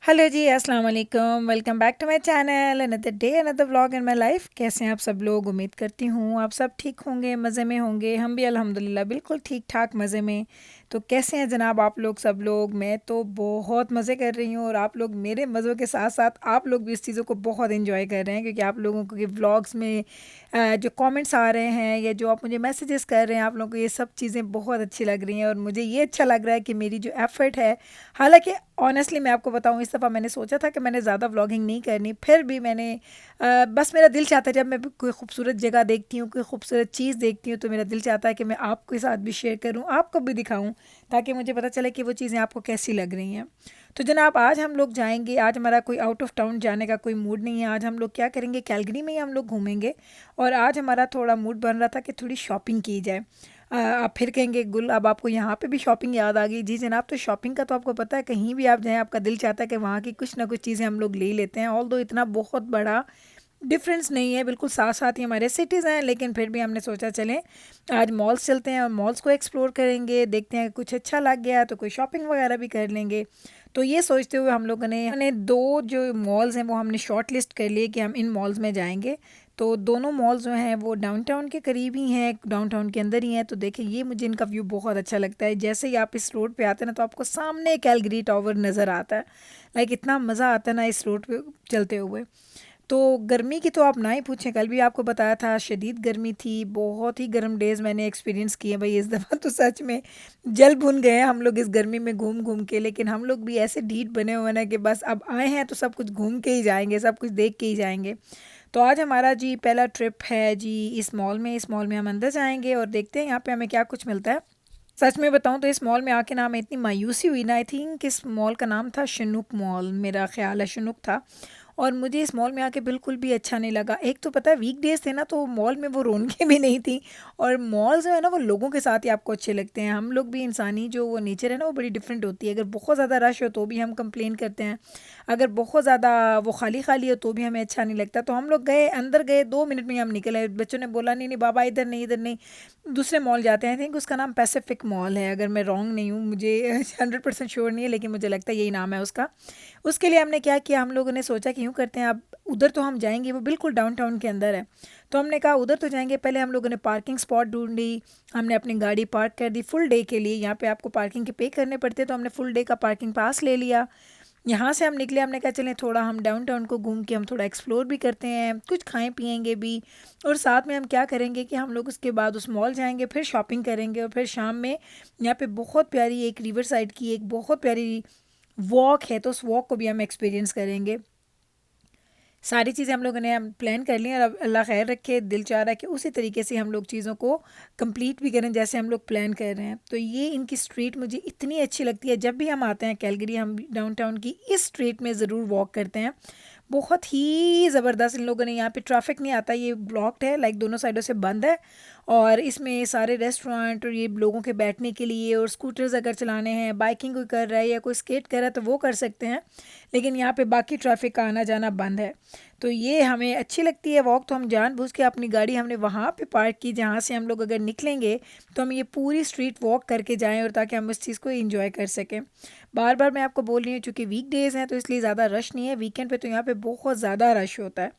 Hello जी, अस्सलाम वालेकुम। Welcome back to my channel. Another day another vlog in my life. कैसे हैं आप सब लोग? उम्मीद करती हूँ आप सब ठीक होंगे, मज़े में होंगे। हम भी अल्हम्दुलिल्लाह बिल्कुल ठीक ठाक मज़े में। तो कैसे हैं जनाब आप लोग सब लोग? मैं तो बहुत मज़े कर रही हूँ और आप लोग मेरे मज़ों के साथ साथ आप लोग भी इस चीज़ों को बहुत इंजॉय कर रहे हैं, क्योंकि आप लोगों के व्लॉग्स में जो कमेंट्स आ रहे हैं या जो आप मुझे मैसेजेस कर रहे हैं, आप लोगों को ये सब चीज़ें बहुत अच्छी लग रही हैं। और मुझे ये अच्छा लग रहा है कि मेरी जो एफ़र्ट है, हालाँकि ऑनेस्टली मैं आपको बताऊँ, इस दफ़ा मैंने सोचा था कि मैंने ज़्यादा व्लॉगिंग नहीं करनी, फिर भी मैंने बस मेरा दिल चाहता है जब मैं भी कोई खूबसूरत जगह देखती हूँ, कोई खूबसूरत चीज़ देखती हूँ, तो मेरा दिल चाहता है कि मैं आपके साथ भी शेयर करूँ, आपको भी दिखाऊँ, ताकि मुझे पता चले कि वो चीज़ें आपको कैसी लग रही हैं। तो जनाब आज हम लोग जाएँगे, आज हमारा कोई आउट ऑफ टाउन जाने का कोई मूड नहीं है। आज हम लोग क्या करेंगे, कैलगरी में ही हम लोग घूमेंगे। और आज हमारा थोड़ा मूड बन रहा था कि थोड़ी शॉपिंग की जाए। आप फिर कहेंगे गुल, अब आपको यहाँ पे भी शॉपिंग याद आ गई? जी जनाब, तो शॉपिंग का तो आपको पता है, कहीं भी आप जाएँ आपका दिल चाहता है कि वहाँ की कुछ ना कुछ चीज़ें हम लोग ले लेते हैं। ऑल्दो इतना बहुत बड़ा डिफरेंस नहीं है, बिल्कुल साथ साथ ही हमारे सिटीज़ हैं, लेकिन फिर भी हमने सोचा चलें आज मॉल्स चलते हैं और मॉल्स को एक्सप्लोर करेंगे, देखते हैं कुछ अच्छा लग गया तो कोई शॉपिंग वगैरह भी कर लेंगे। तो ये सोचते हुए हम लोगों ने दो जो मॉल्स हैं वो हमने शॉर्ट लिस्ट कर लिए कि हम इन मॉल्स में जाएंगे। तो दोनों मॉल्स जो हैं वो डाउनटाउन के करीब ही हैं, डाउनटाउन के अंदर ही हैं। तो देखें, ये मुझे इनका व्यू बहुत अच्छा लगता है। जैसे ही आप इस रोड पे आते हैं ना, तो आपको सामने कैलगरी टावर नज़र आता है। लाइक इतना मज़ा आता है ना इस रोड पे चलते हुए। तो गर्मी की तो आप ना ही पूछें, कल भी आपको बताया था शदीद गर्मी थी, बहुत ही गर्म डेज़ मैंने एक्सपीरियंस किए भाई। इस दफ़ा तो सच में जल भुन गए हैं हम लोग इस गर्मी में घूम घूम के, लेकिन हम लोग भी ऐसे ढीठ बने हुए हैं कि बस अब आए हैं तो सब कुछ घूम के ही जाएंगे, सब कुछ देख के ही जाएंगे। तो आज हमारा जी पहला ट्रिप है जी इस मॉल में हम अंदर जाएंगे और देखते हैं यहाँ पे हमें क्या कुछ मिलता है। सच में बताऊं तो इस मॉल में आके ना मैं इतनी मायूसी हुई ना, आई थिंक इस मॉल का नाम था शनुक मॉल, मेरा ख्याल है शनुक था। और मुझे इस मॉल में आके बिल्कुल भी अच्छा नहीं लगा। एक तो पता है वीकडेज़ थे ना, तो मॉल में वो रौनकें भी नहीं थी। और मॉल जो है ना वो लोगों के साथ ही आपको अच्छे लगते हैं। हम लोग भी इंसानी जो वो नेचर है ना वो बड़ी डिफरेंट होती है। अगर बहुत ज़्यादा रश हो तो भी हम कंप्लेन करते हैं, अगर बहुत ज़्यादा वो खाली खाली हो तो भी हमें अच्छा नहीं लगता। तो हम लोग गए, अंदर गए, 2 मिनट में ही हम निकले। बच्चों ने बोला नहीं नहीं बाबा, इधर नहीं, इधर नहीं, दूसरे मॉल जाते हैं। आई थिंक उसका नाम पैसिफिक मॉल है, अगर मैं रॉन्ग नहीं हूँ, मुझे 100% श्योर नहीं है, लेकिन मुझे लगता है यही नाम है उसका। उसके लिए हमने क्या किया, हम लोगों ने सोचा कि यूँ करते हैं, अब उधर तो हम जाएंगे, वो बिल्कुल डाउनटाउन के अंदर है। तो हमने कहा उधर तो जाएंगे। पहले हम लोगों ने पार्किंग स्पॉट ढूंढी, हमने अपनी गाड़ी पार्क कर दी फुल डे के लिए। यहाँ पे आपको पार्किंग के पे करने पड़ते, तो हमने फुल डे का पार्किंग पास ले लिया। यहाँ से हम निकले, हमने कहा चलें थोड़ा हम डाउनटाउन को घूम के हम थोड़ा एक्सप्लोर भी करते हैं, कुछ खाएं पिएंगे भी। और साथ में हम क्या करेंगे कि हम लोग उसके बाद उस मॉल जाएंगे, फिर शॉपिंग करेंगे, और फिर शाम में यहाँ पे बहुत प्यारी एक रिवर साइड की एक बहुत प्यारी वॉक है, तो उस वॉक को भी हम एक्सपीरियंस करेंगे। सारी चीज़ें हम लोगों ने हम प्लान कर ली हैं, और अब अल्लाह खैर रखे, दिल चाह रहा है कि उसी तरीके से हम लोग चीज़ों को कंप्लीट भी करें जैसे हम लोग प्लान कर रहे हैं। तो ये इनकी स्ट्रीट मुझे इतनी अच्छी लगती है। जब भी हम आते हैं कैलगरी, हम डाउनटाउन की इस स्ट्रीट में ज़रूर वॉक करते हैं। बहुत ही ज़बरदस्त इन लोगों ने, यहाँ पे ट्रैफिक नहीं आता, ये ब्लॉक्ड है, लाइक दोनों साइडों से बंद है। और इसमें सारे रेस्टोरेंट और ये लोगों के बैठने के लिए, और स्कूटर्स अगर चलाने हैं, बाइकिंग कोई कर रहा है या कोई स्केट कर रहा है तो वो कर सकते हैं। लेकिन यहाँ पे बाकी ट्रैफिक का आना जाना बंद है। तो ये हमें अच्छी लगती है वॉक। तो हम जानबूझ के अपनी गाड़ी हमने वहाँ पे पार्क की जहाँ से हम लोग अगर निकलेंगे तो हम ये पूरी स्ट्रीट वॉक करके जाएं, और ताकि हम उस चीज़ को एंजॉय कर सकें। बार बार मैं आपको बोल रही हूँ, चूँकि वीकडेज़ हैं तो इसलिए ज़्यादा रश नहीं है। वीकेंड पे तो यहाँ पे बहुत ज़्यादा रश होता है।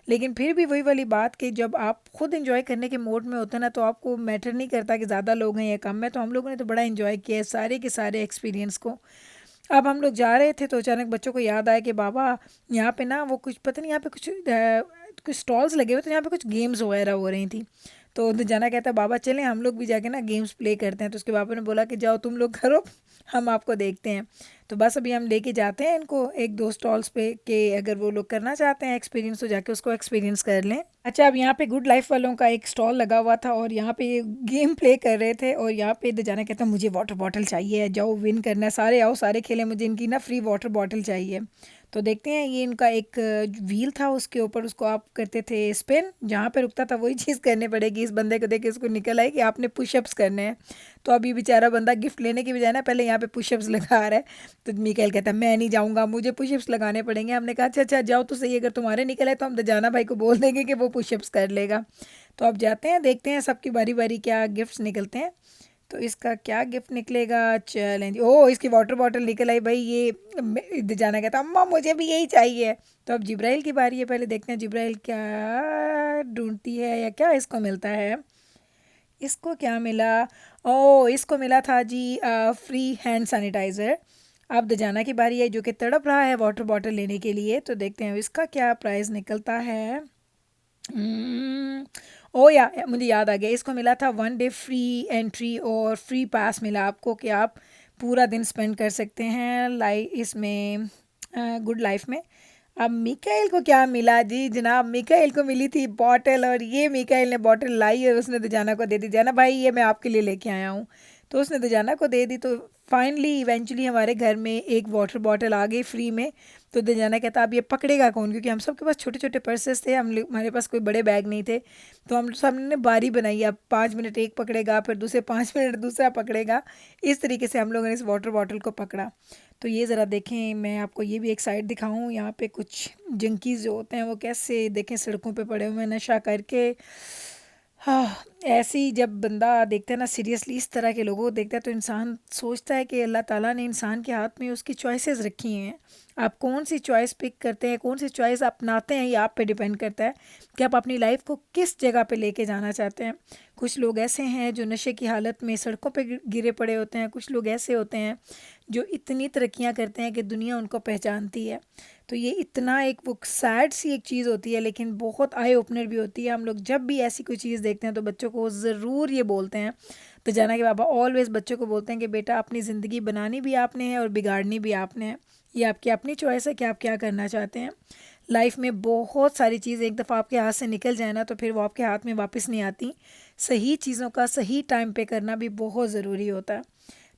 लेकिन फिर भी वही वाली बात कि जब आप खुद एंजॉय करने के मोड में होते हैं ना, तो आपको मैटर नहीं करता कि ज़्यादा लोग हैं या कम है। तो हम लोगों ने तो बड़ा एंजॉय किया है सारे के सारे एक्सपीरियंस को। अब हम लोग जा रहे थे तो अचानक बच्चों को याद आया कि बाबा, यहाँ पे ना वो कुछ पता नहीं, यहाँ पे कुछ स्टॉल्स लगे हुए, तो यहाँ पे कुछ गेम्स वगैरह हो रही थी। तो उधर जाना कहता बाबा चलें हम लोग भी जाके ना गेम्स प्ले करते हैं। तो उसके पापा ने बोला कि जाओ तुम लोग करो, हम आपको देखते हैं। तो बस अभी हम लेके जाते हैं इनको एक दो स्टॉल्स पे, कि अगर वो लोग करना चाहते हैं एक्सपीरियंस तो जाके उसको एक्सपीरियंस कर लें। अच्छा, अब यहाँ पे गुड लाइफ वालों का एक स्टॉल लगा हुआ था, और यहाँ पे ये गेम प्ले कर रहे थे। और यहाँ पे इधर जाना कहता मुझे वाटर बॉटल चाहिए, जाओ विन करना है, सारे आओ सारे खेलें, मुझे इनकी ना फ्री वाटर बॉटल चाहिए। तो देखते हैं, ये इनका एक व्हील था, उसके ऊपर उसको आप करते थे स्पिन, जहाँ पे रुकता था वही चीज़ करनी पड़ेगी। इस बंदे को देख के उसको निकल आई कि आपने पुशअप्स करने हैं। तो अभी बेचारा बंदा गिफ्ट लेने की बजाय ना पहले यहाँ पे पुशअप्स लगा रहा है। तो मिकाइल कहता है मैं नहीं जाऊँगा, मुझे पुशअप्स लगाने पड़ेंगे। हमने कहा अच्छा अच्छा जाओ तो सही, अगर तुम्हारे निकल आए तो हम दजाना भाई को बोल देंगे कि वो पुशअप्स कर लेगा। तो अब जाते हैं, देखते हैं सबकी बारी बारी क्या गिफ्ट्स निकलते हैं। तो इसका क्या गिफ्ट निकलेगा, चलें। ओ इसकी वाटर बॉटल निकल आई भाई। ये जाना कहता अम्मा मुझे भी यही चाहिए। तो अब जिब्राइल की बारी है, पहले देखते हैं जिब्राइल क्या ढूंढती है या क्या इसको मिलता है। इसको क्या मिला, ओ इसको मिला था जी फ्री हैंड सैनिटाइज़र। अब दजाना की बारी है जो कि तड़प रहा है वाटर बॉटल लेने के लिए। तो देखते हैं इसका क्या प्राइस निकलता है। ओ या मुझे याद आ गया, इसको मिला था 1 डे फ्री एंट्री और फ्री पास मिला आपको कि आप पूरा दिन स्पेंड कर सकते हैं इसमें गुड लाइफ में। अब मिकाइल को क्या मिला जी जनाब, मिकाइल को मिली थी बॉटल, और ये मिकाइल ने बॉटल लाई और उसने दजाना को दे दी। जाना भाई ये मैं आपके लिए लेके आया हूँ। तो उसने दजाना को दे दी। तो फाइनली इवेंचुअली हमारे घर में एक वाटर बॉटल आ गई फ्री में। तो दजाना कहता अब ये पकड़ेगा कौन, क्योंकि हम सब के पास छोटे छोटे पर्सेस थे, हमारे पास कोई बड़े बैग नहीं थे। तो हम सब ने बारी बनाई, अब 5 मिनट एक पकड़ेगा, फिर दूसरे 5 मिनट दूसरा पकड़ेगा। इस तरीके से हम लोगों ने इस वाटर बॉटल को पकड़ा। तो ये ज़रा देखें, मैं आपको ये भी एक साइड दिखाऊं। यहाँ पे कुछ जंकीज़ जो होते हैं वो कैसे देखें सड़कों पे पड़े हुए हैं नशा करके। हाँ, ऐसे ही जब बंदा देखता है ना सीरियसली इस तरह के लोगों को देखता है तो इंसान सोचता है कि अल्लाह ताला ने इंसान के हाथ में उसकी चॉइसेस रखी हैं। आप कौन सी चॉइस पिक करते हैं, कौन सी चॉइस अपनाते हैं, ये आप पे डिपेंड करता है कि आप अपनी लाइफ को किस जगह पे लेके जाना चाहते हैं। कुछ लोग ऐसे हैं जो नशे की हालत में सड़कों पे गिरे पड़े होते हैं। कुछ लोग ऐसे होते हैं जो इतनी तरक्कियां करते हैं कि दुनिया उनको पहचानती है। तो ये इतना एक वो सैड सी एक चीज़ होती है, लेकिन बहुत आई ओपनर भी होती है। हम लोग जब भी ऐसी कोई चीज़ देखते हैं तो बच्चों को ज़रूर ये बोलते हैं। तो जाना के बाबा ऑलवेज़ बच्चों को बोलते हैं कि बेटा अपनी ज़िंदगी बनानी भी आपने है और बिगाड़नी भी आपने है। ये आपकी अपनी चॉइस है कि आप क्या करना चाहते हैं। लाइफ में बहुत सारी चीज़ एक दफ़ा आपके हाथ से निकल जाए ना तो फिर वो आपके हाथ में वापस नहीं आती। सही चीज़ों का सही टाइम पे करना भी बहुत ज़रूरी होता है।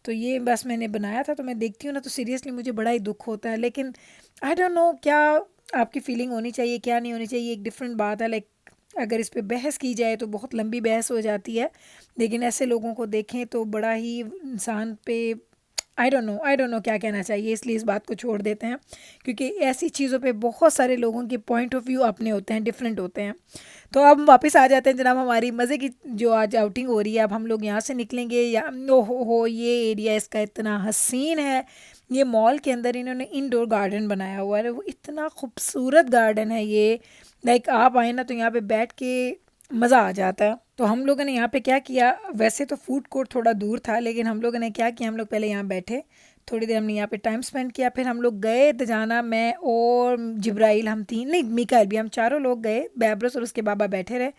तो ये बस मैंने बनाया था, तो मैं देखती हूँ ना तो सीरियसली मुझे बड़ा ही दुख होता है। लेकिन आई डोंट नो क्या आपकी फीलिंग होनी चाहिए क्या नहीं होनी चाहिए, एक डिफरेंट बात है। लाइक अगर इस पे बहस की जाए तो बहुत लंबी बहस हो जाती है, लेकिन ऐसे लोगों को देखें तो बड़ा ही इंसान पे आई डोंट नो क्या कहना चाहिए, इसलिए इस बात को छोड़ देते हैं। क्योंकि ऐसी चीज़ों पे बहुत सारे लोगों के पॉइंट ऑफ व्यू अपने होते हैं, डिफरेंट होते हैं। तो अब हम वापस आ जाते हैं जनाब हमारी मज़े की जो आज आउटिंग हो रही है। अब हम लोग यहाँ से निकलेंगे या ओ हो ये एरिया इसका इतना हसीन है। ये मॉल के अंदर इन्होंने इंडोर गार्डन बनाया हुआ है, वो इतना खूबसूरत गार्डन है ये। लाइक आप आए ना तो यहाँ पे बैठ के मज़ा आ जाता है। तो हम लोगों ने यहाँ पे क्या किया, वैसे तो फूड कोर्ट थोड़ा दूर था, लेकिन हम लोगों ने क्या किया, हम लोग पहले यहाँ बैठे, थोड़ी देर हमने यहाँ पे टाइम स्पेंड किया। फिर हम लोग गए दजाना, मैं और जिब्राइल, हम तीन नहीं मिकाइल भी, हम चारों लोग गए। बैब्रस और उसके बाबा बैठे रहे,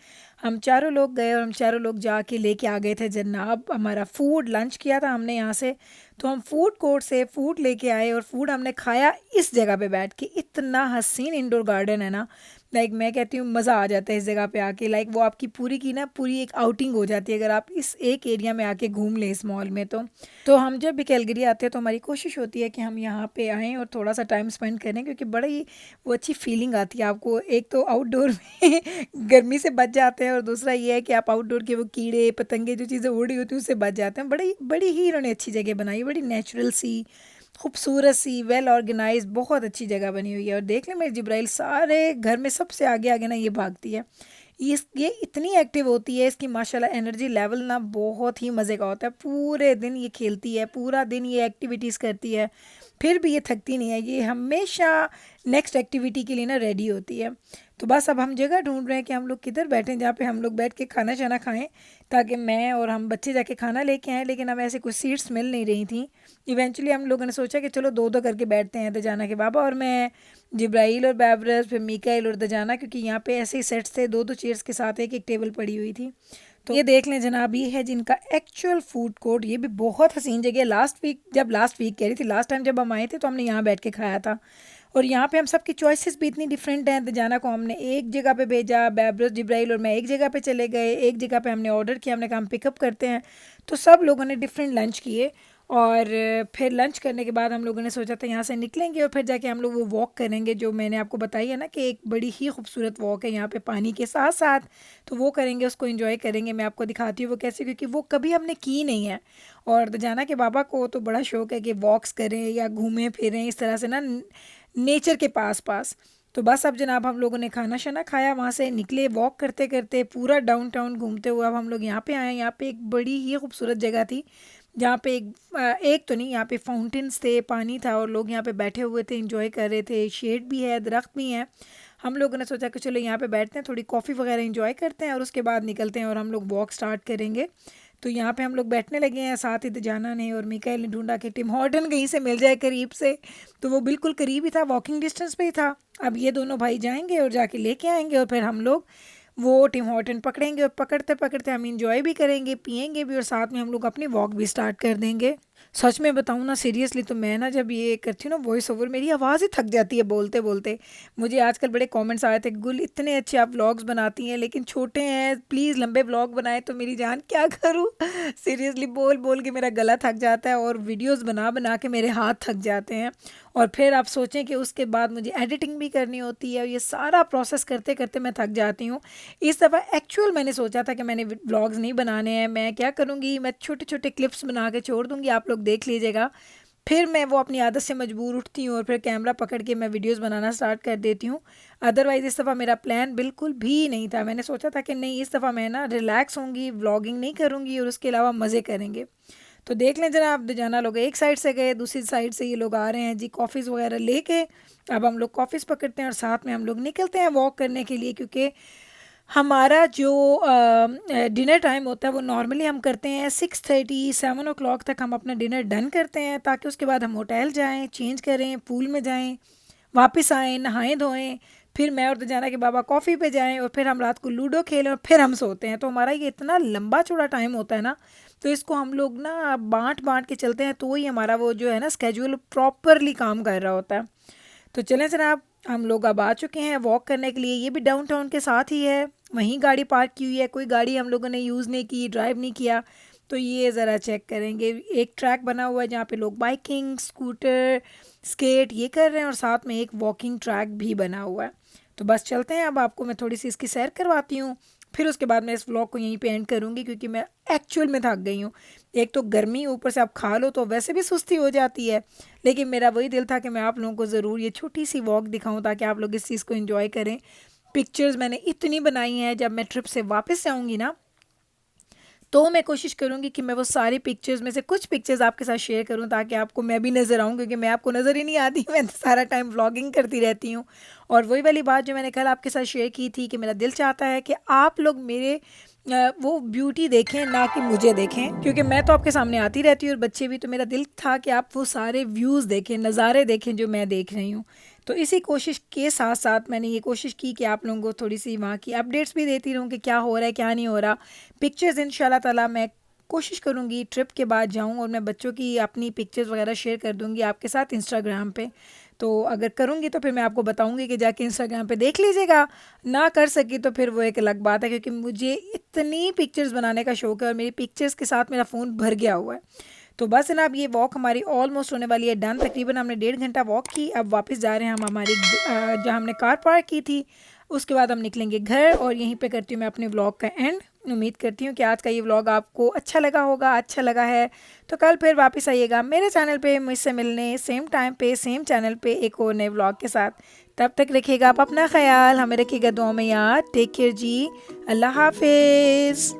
हम चारों लोग गए और हम चारों लोग जाके लेके आ गए थे जनाब हमारा फूड। लंच किया था हमने यहाँ से, तो हम फूड कोर्ट से फूड लेके आए और फूड हमने खाया इस जगह पे बैठ के। इतना हसीन इंडोर गार्डन है ना, लाइक मैं कहती हूँ मज़ा आ जाता है इस जगह पे आके। लाइक वो आपकी पूरी की ना पूरी एक आउटिंग हो जाती है अगर आप इस एक एरिया में आके घूम लें इस मॉल में। तो हम जब भी कैलगरी आते हैं तो हमारी कोशिश होती है कि हम यहाँ पे आएँ और थोड़ा सा टाइम स्पेंड करें, क्योंकि बड़ा ही वो अच्छी फीलिंग आती है आपको। एक तो आउटडोर में गर्मी से बच जाते हैं और दूसरा ये है कि आप आउटडोर के वो कीड़े पतंगे जो चीज़ें उड़ रही होती हैं उससे बच जाते हैं। बड़ी बड़ी ही इन्होंने अच्छी जगह बनाई, बड़ी नेचुरल सी, खूबसूरत सी, वेल ऑर्गेनाइज, बहुत अच्छी जगह बनी हुई है। और देख लें मेरी जिब्राइल सारे घर में सबसे आगे आगे ना ये भागती है। ये इतनी एक्टिव होती है, इसकी माशाल्लाह एनर्जी लेवल ना बहुत ही मज़े का होता है। पूरे दिन ये खेलती है, पूरा दिन ये एक्टिविटीज़ करती है, फिर भी ये थकती नहीं है। ये हमेशा नेक्स्ट एक्टिविटी के लिए ना रेडी होती है। तो बस अब हम जगह ढूंढ रहे हैं कि हम लोग किधर बैठें जहाँ पे हम लोग बैठ के खाना शाना खाएं, ताकि मैं और हम बच्चे जाके खाना लेके आएँ। लेकिन अब ऐसे कुछ सीट्स मिल नहीं रही थी। इवेंचुअली हम लोगों ने सोचा कि चलो दो दो करके बैठते हैं, दजाना के बाबा और मैं, जिब्राइल और बैबरस, फिर मिकाइल और दजाना, क्योंकि यहाँ पे ऐसे ही सेट्स थे, दो दो चेयर्स के साथ एक एक टेबल पड़ी हुई थी। तो ये देख लें जनाब, ये है जिनका एक्चुअल फूड कोर्ट। ये भी बहुत हसीन जगह है। लास्ट वीक कह रही थी, लास्ट टाइम जब हम आए थे तो हमने यहाँ बैठ के खाया था। और यहाँ पे हम सबकी चॉइसेस भी इतनी डिफरेंट हैं। दजाना को हमने एक जगह पे भेजा, बैबरस, जिब्राइल और मैं एक जगह पे चले गए, एक जगह पे हमने ऑर्डर किया, हमने कहा हम पिकअप करते हैं। तो सब लोगों ने डिफरेंट लंच किए और फिर लंच करने के बाद हम लोगों ने सोचा था यहाँ से निकलेंगे और फिर जाके हम लोग वो वॉक करेंगे जो मैंने आपको बताई है ना कि एक बड़ी ही खूबसूरत वॉक है यहाँ पे पानी के साथ साथ। तो वो करेंगे, उसको एंजॉय करेंगे। मैं आपको दिखाती हूँ वो कैसे, क्योंकि वो कभी हमने की नहीं है। और दजाना के बाबा को तो बड़ा शौक है कि वॉक्स करें या घूमें फिरें इस तरह से ना नेचर के पास पास। तो बस अब जनाब हम लोगों ने खाना शाना खाया, वहाँ से निकले वॉक करते करते पूरा डाउनटाउन घूमते हुए अब हम लोग यहाँ पे आए। यहाँ पे एक बड़ी ही खूबसूरत जगह थी जहाँ पे एक तो नहीं, यहाँ पे फाउंटेन्स थे, पानी था और लोग यहाँ पे बैठे हुए थे, एंजॉय कर रहे थे। शेड भी है, दरख्त भी हैं। हम लोगों ने सोचा कि चलो यहाँ पे बैठते हैं, थोड़ी कॉफ़ी वगैरह एंजॉय करते हैं और उसके बाद निकलते हैं और हम लोग वॉक स्टार्ट करेंगे। तो यहाँ पे हम लोग बैठने लगे हैं। साथ ही दजाना ने और मिकाइल ने ढूंढा कि टिम हॉर्टन कहीं से मिल जाए करीब से, तो वो बिल्कुल करीब ही था, वॉकिंग डिस्टेंस पे ही था। अब ये दोनों भाई जाएंगे और जाके लेके आएंगे और फिर हम लोग वो टिम हॉर्टन पकड़ेंगे और पकड़ते पकड़ते हम इंजॉय भी करेंगे, पियेंगे भी और साथ में हम लोग अपनी वॉक भी स्टार्ट कर देंगे। सच में बताऊँ ना, सीरियसली तो मैं ना जब ये करती हूँ ना वॉइस ओवर, मेरी आवाज़ ही थक जाती है बोलते बोलते। मुझे आजकल बड़े कमेंट्स आए थे, गुल इतने अच्छे आप व्लॉग्स बनाती हैं लेकिन छोटे हैं, प्लीज़ लंबे व्लॉग बनाएं। तो मेरी जान क्या करूँ, सीरियसली बोल बोल के मेरा गला थक जाता है और वीडियोस बना बना के मेरे हाथ थक जाते हैं। और फिर आप सोचें कि उसके बाद मुझे एडिटिंग भी करनी होती है और ये सारा प्रोसेस करते करते मैं थक जाती हूँ। इस दफ़ा एक्चुअल मैंने सोचा था कि मैंने व्लॉग्स नहीं बनाने हैं, मैं क्या करूँगी, मैं छोटे छोटे क्लिप्स बना के छोड़ दूँगी, आप लोग देख लीजिएगा। फिर मैं वो अपनी आदत से मजबूर उठती हूँ और फिर कैमरा पकड़ के मैं वीडियोस बनाना स्टार्ट कर देती हूँ। अदरवाइज़ इस दफ़ा मेरा प्लान बिल्कुल भी नहीं था। मैंने सोचा था कि नहीं, इस दफ़ा मैं ना रिलैक्स होंगी, व्लॉगिंग नहीं करूँगी और उसके अलावा मज़े करेंगे। तो देख लें जरा, आप जाना लोग एक साइड से गए, दूसरी साइड से ये लोग आ रहे हैं जी कॉफ़ीज़ वगैरह लेके। अब हम लोग कॉफ़ीज़ पकड़ते हैं और साथ में हम लोग निकलते हैं वॉक करने के लिए, क्योंकि हमारा जो डिनर टाइम होता है वो नॉर्मली हम करते हैं 6:30 7 ओ क्लॉक तक हम अपना डिनर डन करते हैं, ताकि उसके बाद हम होटल जाएं, चेंज करें, पूल में जाएं, वापस आएँ, नहाएं धोएं, फिर मैं और दजाना के बाबा कॉफ़ी पे जाएं और फिर हम रात को लूडो खेलें और फिर हम सोते हैं। तो हमारा ये इतना लंबा चौड़ा टाइम होता है ना, तो इसको हम लोग ना बाँट बाँट के चलते हैं, तो ही हमारा वो जो है ना स्केड्यूल प्रॉपरली काम कर रहा होता है। तो चलें जनाब, हम लोग अब आ चुके हैं वॉक करने के लिए। ये भी डाउनटाउन के साथ ही है, वहीं गाड़ी पार्क की हुई है, कोई गाड़ी हम लोगों ने यूज़ नहीं की, ड्राइव नहीं किया। तो ये ज़रा चेक करेंगे, एक ट्रैक बना हुआ है जहाँ पे लोग बाइकिंग, स्कूटर, स्केट ये कर रहे हैं और साथ में एक वॉकिंग ट्रैक भी बना हुआ है। तो बस चलते हैं, अब आपको मैं थोड़ी सी इसकी सैर करवाती हूँ, फिर उसके बाद मैं इस व्लॉग को यहीं पे एंड करूँगी, क्योंकि मैं एक्चुअल में थक गई हूँ। एक तो गर्मी, ऊपर से आप खा लो तो वैसे भी सुस्ती हो जाती है, लेकिन मेरा वही दिल था कि मैं आप लोगों को ज़रूर ये छोटी सी वॉक दिखाऊं ताकि आप लोग इस चीज़ को एंजॉय करें। पिक्चर्स मैंने इतनी बनाई हैं, जब मैं ट्रिप से वापस जाऊंगी ना तो मैं कोशिश करूँगी कि मैं वो सारी पिक्चर्स में से कुछ पिक्चर्स आपके साथ शेयर करूँ, ताकि आपको मैं भी नज़र आऊँ, क्योंकि मैं आपको नज़र ही नहीं आती। मैं तो सारा टाइम व्लॉगिंग करती रहती हूँ। और वही वाली बात जो मैंने कल आपके साथ शेयर की थी कि मेरा दिल चाहता है कि आप लोग मेरे वो ब्यूटी देखें, ना कि मुझे देखें, क्योंकि मैं तो आपके सामने आती रहती हूँ और बच्चे भी। तो मेरा दिल था कि आप वो सारे व्यूज़ देखें, नज़ारे देखें जो मैं देख रही हूँ। तो इसी कोशिश के साथ साथ मैंने ये कोशिश की कि आप लोगों को थोड़ी सी वहाँ की अपडेट्स भी देती रहूँ कि क्या हो रहा है क्या नहीं हो रहा। पिक्चर्स इंशाल्लाह ताला मैं कोशिश करूँगी ट्रिप के बाद जाऊँ और मैं बच्चों की अपनी पिक्चर्स वगैरह शेयर कर दूँगी आपके साथ इंस्टाग्राम पे। तो अगर करूँगी तो फिर मैं आपको बताऊँगी कि जाके इंस्टाग्राम पे देख लीजिएगा। ना कर सकी तो फिर वो एक अलग बात है, क्योंकि मुझे इतनी पिक्चर्स बनाने का शौक़ है और मेरी पिक्चर्स के साथ मेरा फ़ोन भर गया हुआ है। तो बस जनाब, ये वॉक हमारी ऑलमोस्ट होने वाली है डन। तकरीबन हमने 1.5 घंटा वॉक की। अब वापस जा रहे हैं हम हमारी जहाँ हमने कार पार्क की थी। उसके बाद हम निकलेंगे घर और यहीं पे करती हूँ मैं अपने व्लॉग का एंड। उम्मीद करती हूँ कि आज का ये व्लॉग आपको अच्छा लगा होगा। अच्छा लगा है तो कल फिर वापस आइएगा मेरे चैनल पे मुझसे मिलने, सेम टाइम पे सेम चैनल पे एक और नए व्लॉग के साथ। तब तक रखिएगा आप अपना ख्याल, हमें रखिएगा दुआ में याद। टेक केयर जी, अल्लाह हाफिज़।